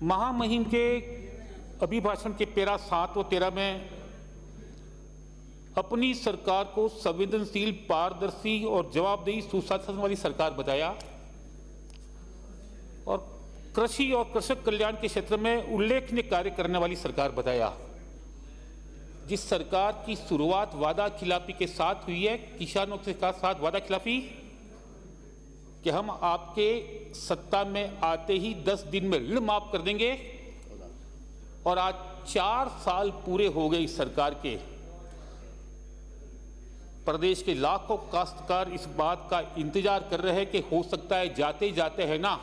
महामहिम के अभिभाषण के पैरा 7 व 13 में अपनी सरकार को संवेदनशील, पारदर्शी और जवाबदेही सुशासन वाली सरकार बताया और कृषि और कृषक कल्याण के क्षेत्र में उल्लेखनीय कार्य करने वाली सरकार बताया। जिस सरकार की शुरुआत वादा खिलाफी के साथ हुई है, किसानों के साथ वादा खिलाफी कि हम आपके सत्ता में आते ही 10 दिन में ऋण माफ कर देंगे, और आज 4 साल पूरे हो गए इस सरकार के। प्रदेश के लाखों काश्तकार इस बात का इंतजार कर रहे हैं कि हो सकता है जाते जाते है ना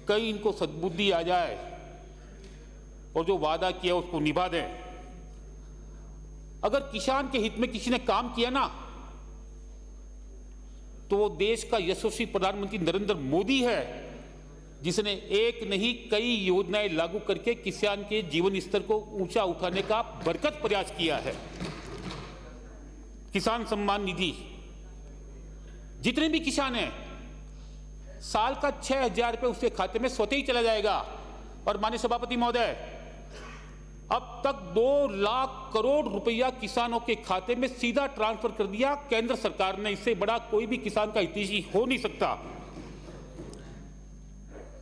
कहीं इनको सद्बुद्धि आ जाए और जो वादा किया उसको निभा दें। अगर किसान के हित में किसी ने काम किया ना तो वो देश का यशस्वी प्रधानमंत्री नरेंद्र मोदी है, जिसने एक नहीं कई योजनाएं लागू करके किसान के जीवन स्तर को ऊंचा उठाने का बरकत प्रयास किया है। किसान सम्मान निधि, जितने भी किसान हैं साल का 6,000 रुपये उसके खाते में स्वतः ही चला जाएगा। और माननीय सभापति महोदय, अब तक 2 लाख करोड़ रुपया किसानों के खाते में सीधा ट्रांसफर कर दिया केंद्र सरकार ने। इससे बड़ा कोई भी किसान का हितैषी हो नहीं सकता।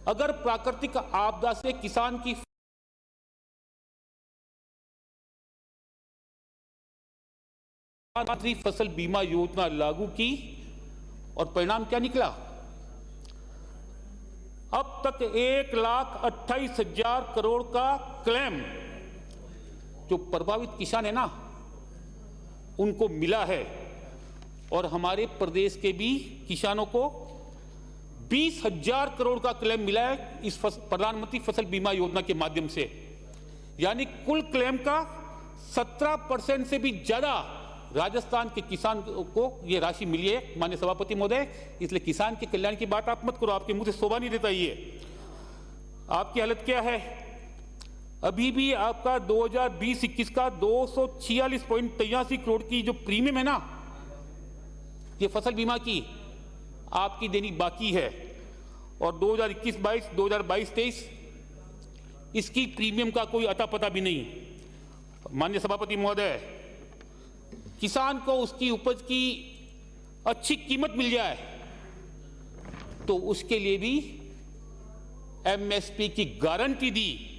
अगर प्राकृतिक आपदा से किसान की प्रधानमंत्री फसल बीमा योजना लागू की और परिणाम क्या निकला? अब तक 1,28,000 करोड़ का क्लेम जो प्रभावित किसान है ना उनको मिला है। और हमारे प्रदेश के भी किसानों को 20,000 करोड़ का क्लेम मिला है इस प्रधानमंत्री फसल बीमा योजना के माध्यम से। यानी कुल क्लेम का 17% से भी ज्यादा राजस्थान के किसान को यह राशि मिली है माननीय सभापति महोदय। इसलिए किसान के कल्याण की बात आप मत करो, आपके मुंह से शोभा नहीं देता। ये आपकी हालत क्या है? अभी भी आपका 2020-21 का 246.83 करोड़ की जो प्रीमियम है ना ये फसल बीमा की, आपकी देनी बाकी है। और 2021-22, 2022-23 इसकी प्रीमियम का कोई अता पता भी नहीं। माननीय सभापति महोदय, किसान को उसकी उपज की अच्छी कीमत मिल जाए तो उसके लिए भी एमएसपी की गारंटी दी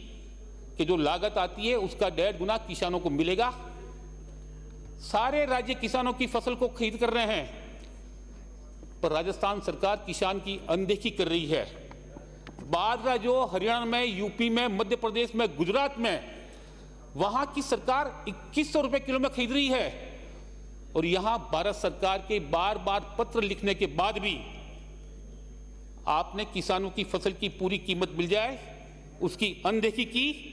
कि जो लागत आती है उसका 1.5 गुना किसानों को मिलेगा। सारे राज्य किसानों की फसल को खरीद कर रहे हैं, पर राजस्थान सरकार किसान की अनदेखी कर रही है। बाजरा जो हरियाणा में, यूपी में, मध्य प्रदेश में, गुजरात में, वहां की सरकार 2100 रुपए किलो में खरीद रही है। और यहां भारत सरकार के बार बार पत्र लिखने के बाद भी आपने किसानों की फसल की पूरी कीमत मिल जाए उसकी अनदेखी की।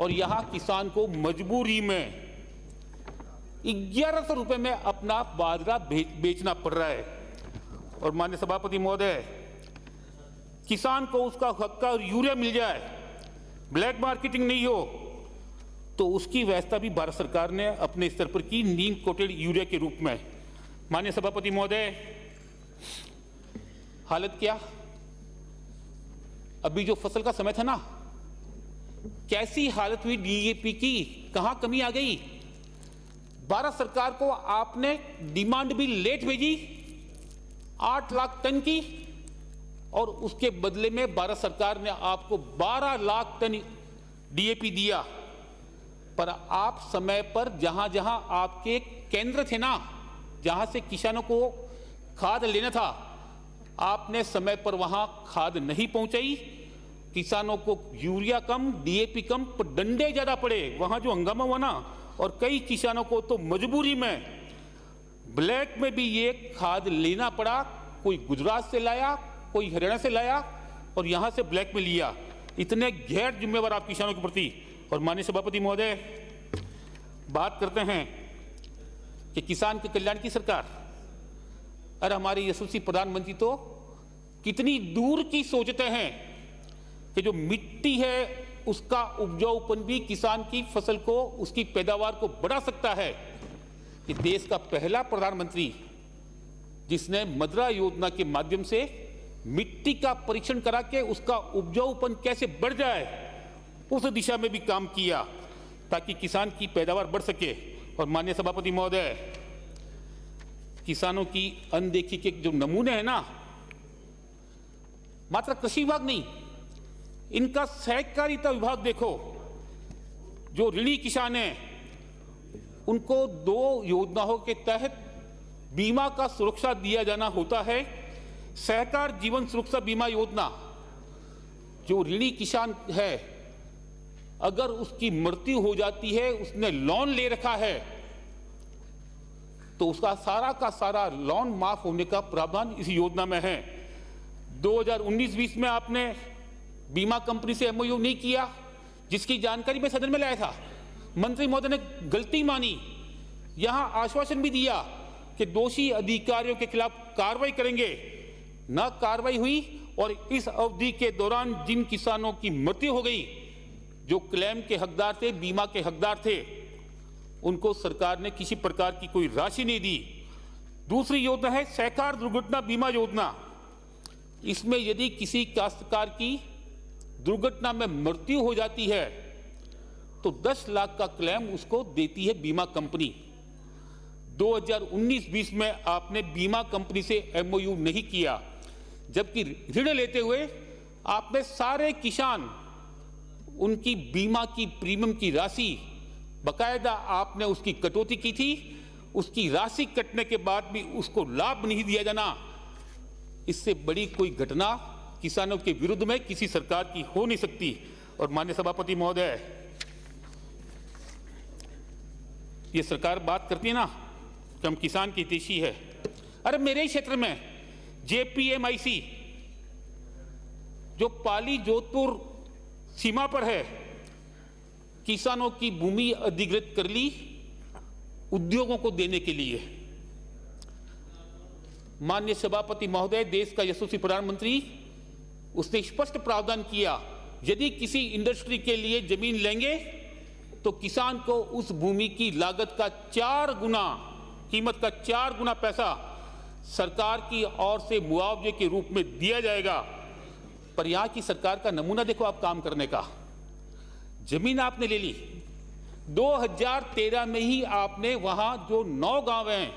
और यहां किसान को मजबूरी में 1100 रुपए में अपना बाजरा बेचना पड़ रहा है। और माननीय सभापति महोदय, किसान को उसका हक का यूरिया मिल जाए, ब्लैक मार्केटिंग नहीं हो, तो उसकी व्यवस्था भी भारत सरकार ने अपने स्तर पर की नीम कोटेड यूरिया के रूप में। माननीय सभापति महोदय, हालत क्या? अभी जो फसल का समय था ना, कैसी हालत हुई डीएपी की, कहां कमी आ गई? भारत सरकार को आपने डिमांड भी लेट भेजी 8 लाख टन की, और उसके बदले में भारत सरकार ने आपको 12 लाख टन डीएपी दिया। पर आप समय पर जहां जहां आपके केंद्र थे ना, जहां से किसानों को खाद लेना था, आपने समय पर वहां खाद नहीं पहुंचाई। किसानों को यूरिया कम, डीएपी कम, पर डंडे ज्यादा पड़े। वहां जो हंगामा हुआ ना, और कई किसानों को तो मजबूरी में ब्लैक में भी ये खाद लेना पड़ा। कोई गुजरात से लाया, कोई हरियाणा से लाया, और यहां से ब्लैक में लिया। इतने गैर जिम्मेवार आप किसानों के प्रति। और माननीय सभापति महोदय, बात करते हैं कि किसान के कल्याण की सरकार, अरे हमारे यशस्वी प्रधानमंत्री तो कितनी दूर की सोचते हैं कि जो मिट्टी है उसका उपजाऊपन भी किसान की फसल को, उसकी पैदावार को बढ़ा सकता है। कि देश का पहला प्रधानमंत्री जिसने मुद्रा योजना के माध्यम से मिट्टी का परीक्षण करा के उसका उपजाऊपन कैसे बढ़ जाए उस दिशा में भी काम किया ताकि किसान की पैदावार बढ़ सके। और माननीय सभापति महोदय, किसानों की अनदेखी के जो नमूने हैं ना, मात्र कृषि विभाग नहीं, इनका सहकारिता विभाग देखो। जो ऋणी किसान हैं उनको 2 योजनाओं के तहत बीमा का सुरक्षा दिया जाना होता है। सहकार जीवन सुरक्षा बीमा योजना, जो ऋणी किसान है अगर उसकी मृत्यु हो जाती है, उसने लोन ले रखा है, तो उसका सारा का सारा लोन माफ होने का प्रावधान इस योजना में है। 2019-20 में आपने बीमा कंपनी से एमओयू नहीं किया, जिसकी जानकारी मैं सदन में लाया था। मंत्री महोदय ने गलती मानी, यहां आश्वासन भी दिया कि दोषी अधिकारियों के खिलाफ कार्रवाई करेंगे। न कार्रवाई हुई और इस अवधि के दौरान जिन किसानों की मृत्यु हो गई, जो क्लेम के हकदार थे, बीमा के हकदार थे, उनको सरकार ने किसी प्रकार की कोई राशि नहीं दी। दूसरी योजना है सहकार दुर्घटना बीमा योजना। इसमें यदि किसी काश्तकार की दुर्घटना में मृत्यु हो जाती है तो 10 लाख का क्लेम उसको देती है बीमा कंपनी। 2019-20 में आपने बीमा कंपनी से एमओयू नहीं किया, जबकि ऋण लेते हुए आपने सारे किसान उनकी बीमा की प्रीमियम की राशि बकायदा आपने उसकी कटौती की थी। उसकी राशि कटने के बाद भी उसको लाभ नहीं दिया जाना, इससे बड़ी कोई घटना किसानों के विरुद्ध में किसी सरकार की हो नहीं सकती। और माननीय सभापति महोदय, ये सरकार बात करती है ना कि हम किसान की हितैषी है। अरे मेरे ही क्षेत्र में जेपीएमआईसी जो पाली जोधपुर सीमा पर है, किसानों की भूमि अधिग्रहित कर ली उद्योगों को देने के लिए। माननीय सभापति महोदय, देश का यशस्वी प्रधानमंत्री, उसने स्पष्ट प्रावधान किया, यदि किसी इंडस्ट्री के लिए जमीन लेंगे तो किसान को उस भूमि की लागत का 4 गुना, कीमत का 4 गुना पैसा सरकार की ओर से मुआवजे के रूप में दिया जाएगा। पर यहां की सरकार का नमूना देखो आप काम करने का। जमीन आपने ले ली, 2013 में ही आपने वहां जो 9 गांव हैं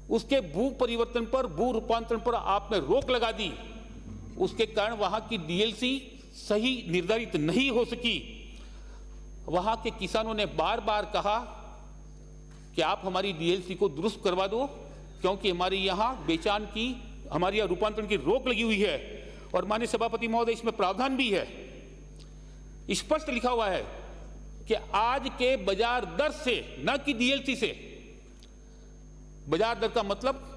उसके भू परिवर्तन पर, भू रूपांतरण पर आपने रोक लगा दी। उसके कारण वहां की डीएलसी सही निर्धारित नहीं हो सकी। वहां के किसानों ने बार बार कहा कि आप हमारी डीएलसी को दुरुस्त करवा दो, क्योंकि हमारी यहां बेचान की, हमारी यहां रूपांतरण की रोक लगी हुई है। और माननीय सभापति महोदय, इसमें प्रावधान भी है, स्पष्ट लिखा हुआ है कि आज के बाजार दर से, न कि डीएलसी से, बाजार दर का मतलब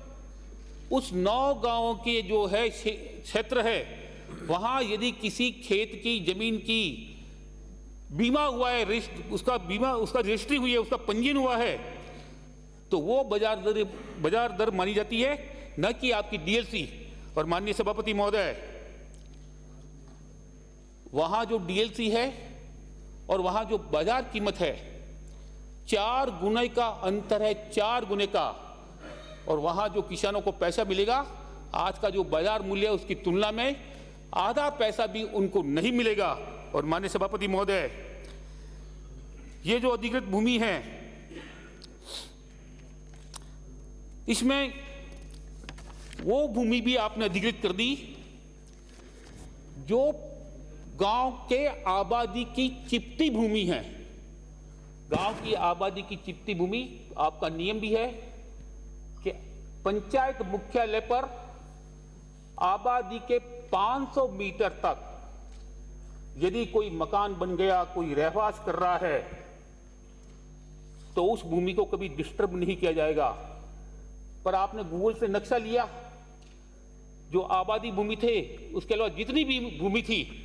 उस 9 गांवों के जो है क्षेत्र है, वहां यदि किसी खेत की जमीन की बीमा हुआ है, उसका बीमा, उसका रजिस्ट्री हुई है, उसका पंजीयन हुआ है, तो वो बाजार दर मानी जाती है, न कि आपकी डीएलसी। और माननीय सभापति महोदय, वहां जो डीएलसी है और वहां जो बाजार कीमत है, 4 गुने का अंतर है, 4 गुने का। और वहां जो किसानों को पैसा मिलेगा, आज का जो बाजार मूल्य है उसकी तुलना में आधा पैसा भी उनको नहीं मिलेगा। और माननीय सभापति महोदय, ये जो अधिकृत भूमि है, इसमें वो भूमि भी आपने अधिकृत कर दी जो गांव के आबादी की चिपटी भूमि है। गांव की आबादी की चिपटी भूमि, आपका नियम भी है कि पंचायत मुख्यालय पर आबादी के 500 मीटर तक यदि कोई मकान बन गया, कोई रहवास कर रहा है, तो उस भूमि को कभी डिस्टर्ब नहीं किया जाएगा। पर आपने गूगल से नक्शा लिया, जो आबादी भूमि थे उसके अलावा जितनी भी भूमि थी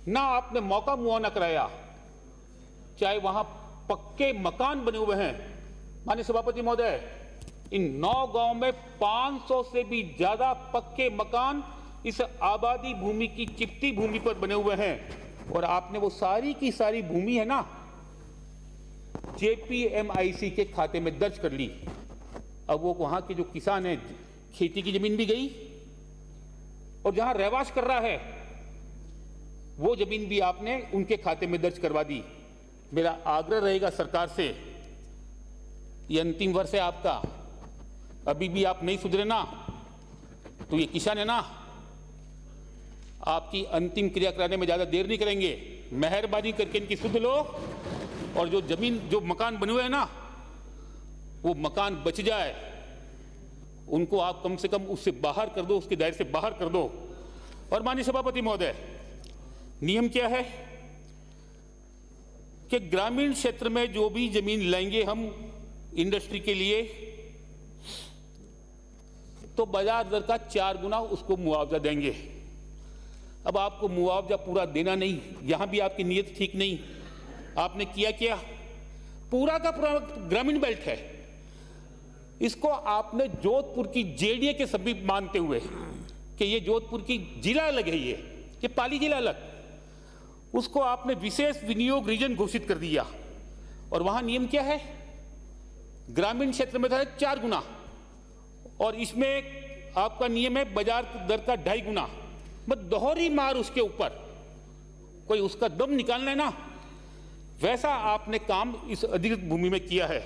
ना, आपने मौका मुआयना कराया, चाहे वहां पक्के मकान बने हुए हैं। माननीय सभापति महोदय, इन 9 गांव में 500 से भी ज्यादा पक्के मकान इस आबादी भूमि की चिपटी भूमि पर बने हुए हैं। और आपने वो सारी की सारी भूमि है ना, जेपीएमआईसी के खाते में दर्ज कर ली। अब वो वहां के जो किसान हैं, खेती की जमीन भी गई, और जहां रहवास कर रहा है वो जमीन भी आपने उनके खाते में दर्ज करवा दी। मेरा आग्रह रहेगा सरकार से, ये अंतिम वर्ष है आपका, अभी भी आप नहीं सुधरे ना तो ये किसान है ना, आपकी अंतिम क्रिया कराने में ज़्यादा देर नहीं करेंगे। मेहरबानी करके इनकी सुध लो और जो जमीन जो मकान बने हुए हैं ना वो मकान बच जाए, उनको आप कम से कम उससे बाहर कर दो, उसके दायरे से बाहर कर दो। और माननीय सभापति महोदय, नियम क्या है कि ग्रामीण क्षेत्र में जो भी जमीन लेंगे हम इंडस्ट्री के लिए तो बाजार दर का 4 गुना उसको मुआवजा देंगे। अब आपको मुआवजा पूरा देना नहीं, यहां भी आपकी नीयत ठीक नहीं। आपने किया क्या, पूरा का पूरा ग्रामीण बेल्ट है, इसको आपने जोधपुर की जेडीए के सभी मानते हुए कि ये जोधपुर की जिला अलग है, ये पाली जिला अलग, उसको आपने विशेष विनियोग रीजन घोषित कर दिया। और वहां नियम क्या है, ग्रामीण क्षेत्र में था 4 गुना और इसमें आपका नियम है बाजार दर का 2.5 गुना। बस दोहरी मार उसके ऊपर, कोई उसका दम निकालना है ना, वैसा आपने काम इस अधिकृत भूमि में किया है।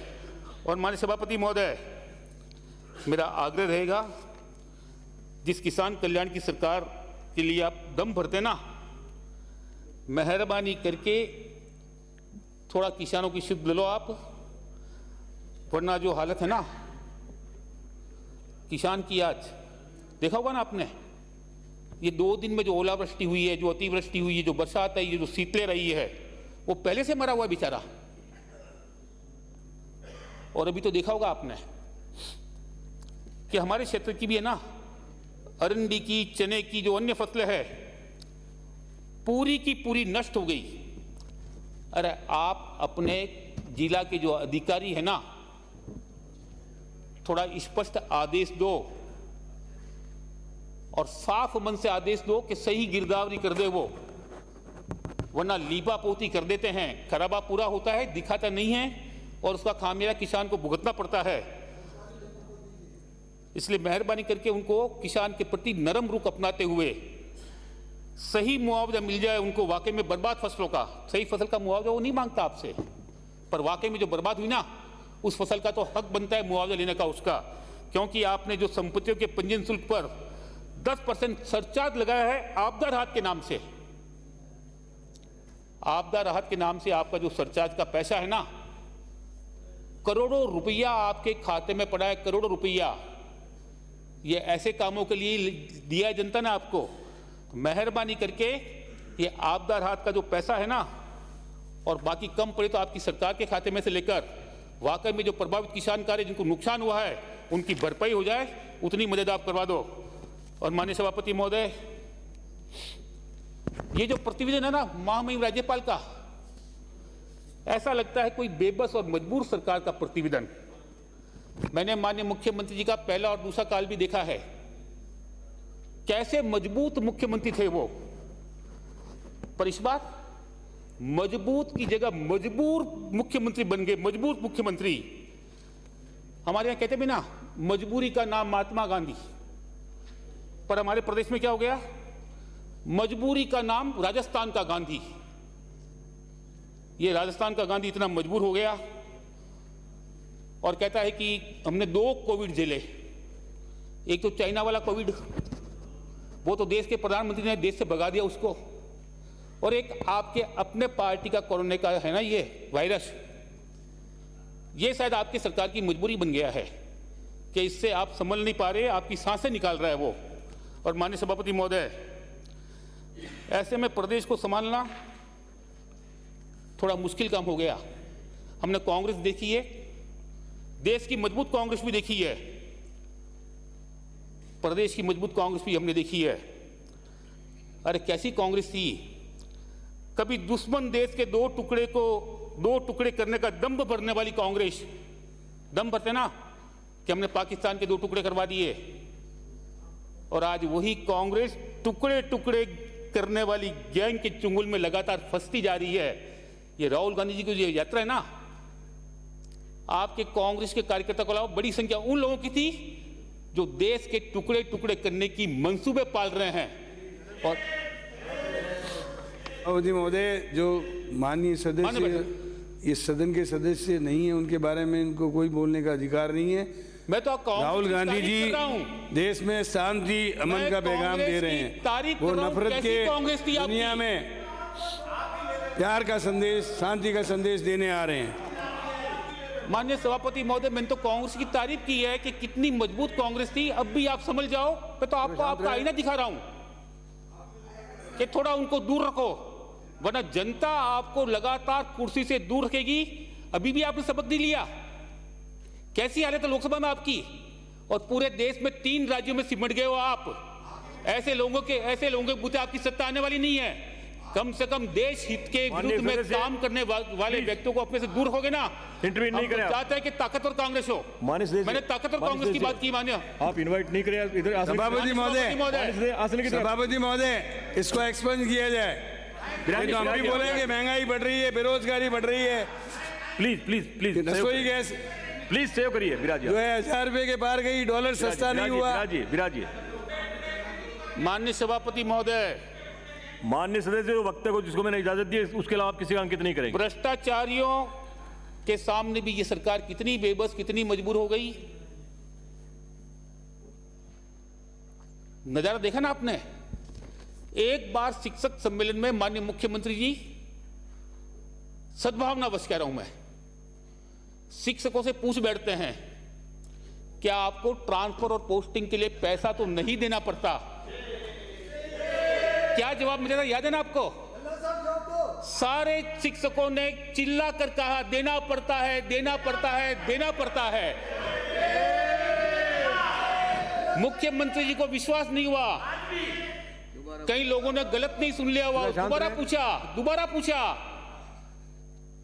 और माननीय सभापति महोदय, मेरा आग्रह रहेगा, जिस किसान कल्याण की सरकार के लिए आप दम भरते ना, मेहरबानी करके थोड़ा किसानों की सुध लो आप, वरना जो हालत है ना किसान की, आज देखा होगा ना आपने, ये 2 दिन में जो ओलावृष्टि हुई है, जो अतिवृष्टि हुई है, जो बरसात आई है, जो शीतलहर रही है, वो पहले से मरा हुआ बेचारा। और अभी तो देखा होगा आपने कि हमारे क्षेत्र की भी है ना, अरंडी की, चने की, जो अन्य फसलें हैं पूरी की पूरी नष्ट हो गई। अरे आप अपने जिला के जो अधिकारी है ना, थोड़ा स्पष्ट आदेश दो और साफ मन से आदेश दो कि सही गिरदावरी कर दे वो, वरना लीपा पोती कर देते हैं, खराबा पूरा होता है, दिखाता नहीं है और उसका खामियाजा किसान को भुगतना पड़ता है। इसलिए मेहरबानी करके उनको किसान के प्रति नरम रुख अपनाते हुए सही मुआवजा मिल जाए उनको। वाकई में बर्बाद फसलों का, सही फसल का मुआवजा वो नहीं मांगता आपसे, पर वाकई में जो बर्बाद हुई ना, उस फसल का तो हक बनता है मुआवजा लेने का उसका, क्योंकि आपने जो संपत्तियों के पंजीयन शुल्क पर 10% सरचार्ज लगाया है आपदा राहत के नाम से। आपदा राहत के नाम से आपका जो सरचार्ज का पैसा है ना, करोड़ों रुपया आपके खाते में पड़ा है, करोड़ों रुपया। ये ऐसे कामों के लिए दिया है जनता ने आपको। तो मेहरबानी करके ये आपदा राहत का जो पैसा है ना, और बाकी कम पड़े तो आपकी सरकार के खाते में से लेकर वाकई में जो प्रभावित किसान कार्य जिनको नुकसान हुआ है उनकी भरपाई हो जाए, उतनी मदद आप करवा दो। और माननीय सभापति महोदय, ये जो प्रतिवेदन है ना महामहिम राज्यपाल का, ऐसा लगता है कोई बेबस और मजबूर सरकार का प्रतिवेदन। मैंने माननीय मुख्यमंत्री जी का पहला और दूसरा काल भी देखा है, कैसे मजबूत मुख्यमंत्री थे वो, पर इस बार मजबूत की जगह मजबूर मुख्यमंत्री बन गए। मजबूर मुख्यमंत्री, हमारे यहां कहते भी ना, मजबूरी का नाम महात्मा गांधी, पर हमारे प्रदेश में क्या हो गया, मजबूरी का नाम राजस्थान का गांधी। ये राजस्थान का गांधी इतना मजबूर हो गया और कहता है कि हमने 2 कोविड झेले। एक तो चाइना वाला कोविड, वो तो देश के प्रधानमंत्री ने देश से भगा दिया उसको, और एक आपके अपने पार्टी का कोरोना का है ना ये वायरस, ये शायद आपकी सरकार की मजबूरी बन गया है कि इससे आप संभल नहीं पा रहे, आपकी सांसें निकाल रहा है वो। और माननीय सभापति महोदय, ऐसे में प्रदेश को संभालना थोड़ा मुश्किल काम हो गया। हमने कांग्रेस देखी है, देश की मजबूत कांग्रेस भी देखी है, प्रदेश की मजबूत कांग्रेस भी हमने देखी है। अरे कैसी कांग्रेस थी, कभी दुश्मन देश के 2 टुकड़े को 2 टुकड़े करने का दम्भ भरने वाली कांग्रेस, दम भरते ना कि हमने पाकिस्तान के 2 टुकड़े करवा दिए, और आज वही कांग्रेस टुकड़े टुकड़े करने वाली गैंग के चुंगल में लगातार फंसती जा रही है। ये राहुल गांधी जी की जो यात्रा है ना, आपके कांग्रेस के कार्यकर्ता को अलावा बड़ी संख्या उन लोगों की थी जो देश के टुकड़े टुकड़े करने की मंसूबे पाल रहे हैं। और सभापति महोदय, जो माननीय सदस्य इस सदन के सदस्य नहीं है, उनके बारे में इनको कोई बोलने का अधिकार नहीं है। मैं तो राहुल गांधी जी देश में शांति अमन का पैगाम दे रहे हैं। वो नफरत के दुनिया में प्यार का संदेश, शांति का संदेश देने आ रहे हैं। माननीय सभापति महोदय, मैंने तो कांग्रेस की तारीफ की है कि कितनी मजबूत कांग्रेस थी। अब भी आप समझ जाओ, मैं तो आपको आपका आईना दिखा रहा हूं कि थोड़ा उनको दूर रखो, वरना जनता आपको लगातार कुर्सी से दूर रखेगी। अभी भी आपने सबक नहीं लिया। कैसी हालत है लोकसभा में आपकी, और पूरे देश में 3 राज्यों में सिमट गए हो आप। ऐसे लोगों के बूते आपकी सत्ता आने वाली नहीं है। कम से कम देश हित के विरुद्ध में काम करने वाले व्यक्तियों को अपने से दूर रखोगे ना। इंटरव्यू नहीं करें। चाहते हैं कि ताकतवर कांग्रेस हो। मैंने ताकतवर कांग्रेस की बात की। मान्य आप इनवाइट नहीं करें इधर। सभापति महोदय, इसको एक्सपेंड किया जाए। तो हम भी बोलेंगे महंगाई बढ़ रही है, बेरोजगारी बढ़ रही है। प्लीज रसोई गैस प्लीज सेव करिए। विराज जो है 1000 रुपए के पार गई, डॉलर सस्ता नहीं हुआ। विराज माननीय सभापति महोदय, माननीय सदस्य वक्तव्य को जिसको मैंने इजाजत दी, उसके अलावा आप किसी का अंकित नहीं करेंगे। भ्रष्टाचारियों के सामने भी ये सरकार कितनी बेबस, कितनी मजबूर हो गई। नजारा देखा ना आपने। एक बार शिक्षक सम्मेलन में माननीय मुख्यमंत्री जी, सद्भावनावश कह रहा हूं मैं, शिक्षकों से पूछ बैठते हैं क्या आपको ट्रांसफर और पोस्टिंग के लिए पैसा तो नहीं देना पड़ता। क्या जवाब मिलेगा, याद है ना आपको? सारे शिक्षकों ने चिल्ला कर कहा देना पड़ता है, देना पड़ता है, देना पड़ता है। मुख्यमंत्री जी को विश्वास नहीं हुआ। कई लोगों ने गलत नहीं सुन लिया हुआ, दोबारा पूछा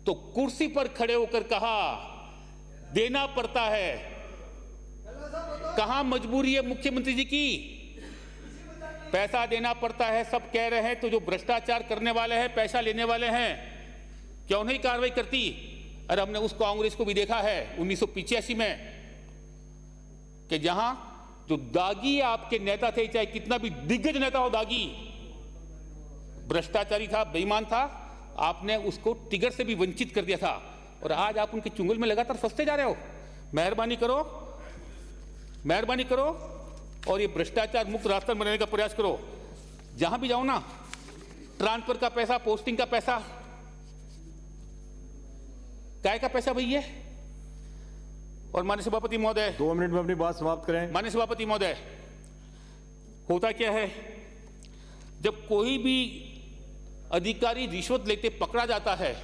तो कुर्सी पर खड़े होकर कहा देना पड़ता है। कहां मजबूरी है मुख्यमंत्री जी की? पैसा देना पड़ता है सब कह रहे हैं, तो जो भ्रष्टाचार करने वाले हैं, पैसा लेने वाले हैं, क्या उन्हें कार्रवाई करती? अरे हमने उस कांग्रेस को भी देखा है 1985 में कि जहां जो दागी आपके नेता थे, चाहे कितना भी दिग्गज नेता हो, दागी भ्रष्टाचारी था, बेईमान था, आपने उसको टिकट से भी वंचित कर दिया था। और आज आप उनके चुंगल में लगातार फंसते जा रहे हो। मेहरबानी करो और ये भ्रष्टाचार मुक्त रास्ता बनाने का प्रयास करो। जहां भी जाओ ना, ट्रांसफर का पैसा, पोस्टिंग का पैसा, काय का पैसा भैया। और माननीय सभापति महोदय, 2 मिनट में अपनी बात समाप्त करें। माननीय सभापति महोदय, होता क्या है, जब कोई भी अधिकारी रिश्वत लेते पकड़ा जाता है,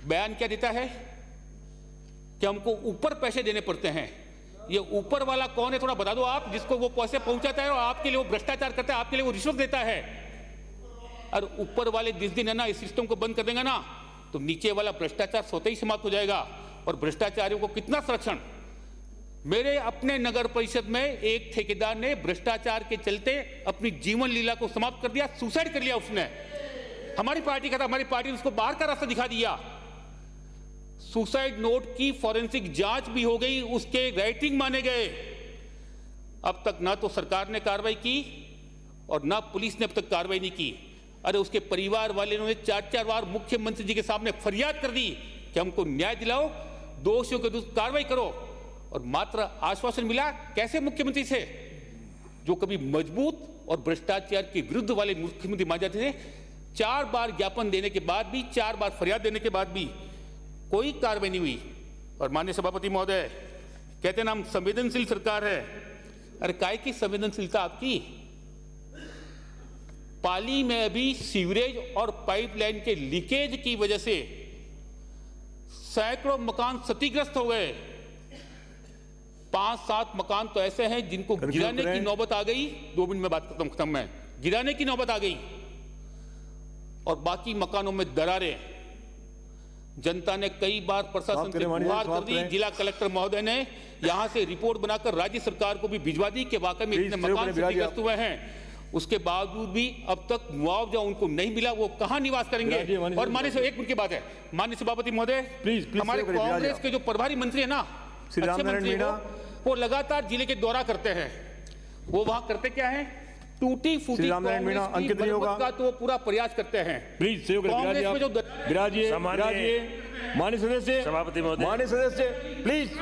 बयान क्या देता है कि हमको ऊपर पैसे देने पड़ते हैं। ये ऊपर वाला कौन है थोड़ा बता दो आप, जिसको वो पैसे पहुंचाता है और आपके लिए वो भ्रष्टाचार करता है, आपके लिए वो रिश्वत देता है। और ऊपर वाले जिस दिन है ना इस सिस्टम को बंद कर देंगे ना, तो नीचे वाला भ्रष्टाचार स्वतः ही समाप्त हो जाएगा। और भ्रष्टाचारियों को कितना संरक्षण। मेरे अपने नगर परिषद में एक ठेकेदार ने भ्रष्टाचार के चलते अपनी जीवन लीला को समाप्त कर दिया, सुसाइड कर लिया उसने। हमारी पार्टी का था, हमारी पार्टी ने उसको बाहर का रास्ता दिखा दिया। सुसाइड नोट की फॉरेंसिक जांच भी हो गई, उसके राइटिंग माने गए। अब तक ना तो सरकार ने कार्रवाई की और ना पुलिस ने अब तक कार्रवाई नहीं की। अरे उसके परिवार वाले ने 4-4 बार मुख्यमंत्री जी के सामने फरियाद कर दी कि हमको न्याय दिलाओ, दोषियों के विरुद्ध कार्रवाई करो। और मात्र आश्वासन मिला कैसे मुख्यमंत्री से, जो कभी मजबूत और भ्रष्टाचार के विरुद्ध वाले मुख्यमंत्री माने जाते थे। 4 बार ज्ञापन देने के बाद भी, 4 बार फरियाद देने के बाद भी कोई कार्रवाई नहीं हुई। और माननीय सभापति महोदय कहते हैं हम संवेदनशील सरकार है। अरे काय की संवेदनशीलता आपकी? पाली में अभी सीवरेज और पाइपलाइन के लीकेज की वजह से सैकड़ों मकान क्षतिग्रस्त हो गए। 5-7 मकान तो ऐसे हैं जिनको गिराने की नौबत आ गई। 2 मिनट में बात खत्म मैं, गिराने की नौबत आ गई। और बाकी मकानों में दरारें। जनता ने कई बार प्रशासन से गुहार कर दी। जिला कलेक्टर महोदय ने यहां से रिपोर्ट बनाकर राज्य सरकार को भी भिजवा दी कि वाकई में इतने मकान क्षतिग्रस्त हुए हैं। उसके बावजूद भी अब तक मुआवजा उनको नहीं मिला। वो कहां निवास करेंगे? और माननीय एक मिनट की बात है, माननीय सभापति महोदय, हमारे कांग्रेस के जो प्रभारी मंत्री है ना, अच्छे मंत्री, वो लगातार जिले के दौरा करते हैं। वो वहां करते क्या है? टूटी फूटी श्री रामनारायण मीणा, कांग्रेस की अंकित नहीं होगा। मरम्मत का तो वो पूरा प्रयास करते हैं। प्लीज सहयोग करें। कांग्रेस में जो विराजिए सामान्य- माननीय सदस्य, सभापति महोदय। माननीय सदस्य प्लीज,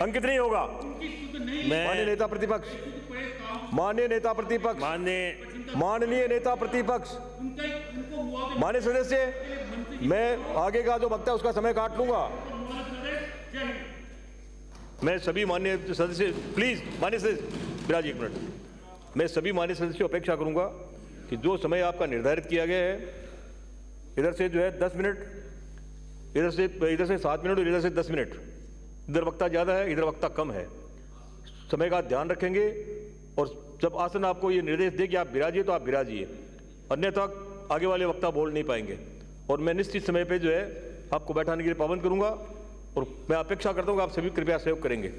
अंकित नहीं होगा। मैं माननीय नेता प्रतिपक्ष, माननीय नेता प्रतिपक्ष, माननीय नेता प्रतिपक्ष, माननीय सदस्य, मैं आगे का जो वक्ता है उसका समय काट लूंगा। मैं सभी माननीय सदस्य, प्लीज माननीय सदस्य विराज, एक मिनट। मैं सभी माननीय सदस्यों अपेक्षा करूंगा कि जो समय आपका निर्धारित किया गया है, इधर से जो है 10 मिनट, इधर से 7 मिनट और इधर से 10 मिनट, इधर वक्ता ज़्यादा है, इधर वक्ता कम है। समय का ध्यान रखेंगे और जब आसन आपको ये निर्देश दे कि आप विराजिए तो आप विराजिए, अन्यथा आगे वाले वक्ता बोल नहीं पाएंगे। और मैं निश्चित समय पे जो है आपको बैठाने के लिए पाबंद करूंगा और मैं अपेक्षा करता हूँ कि आप सभी कृपया सहयोग करेंगे।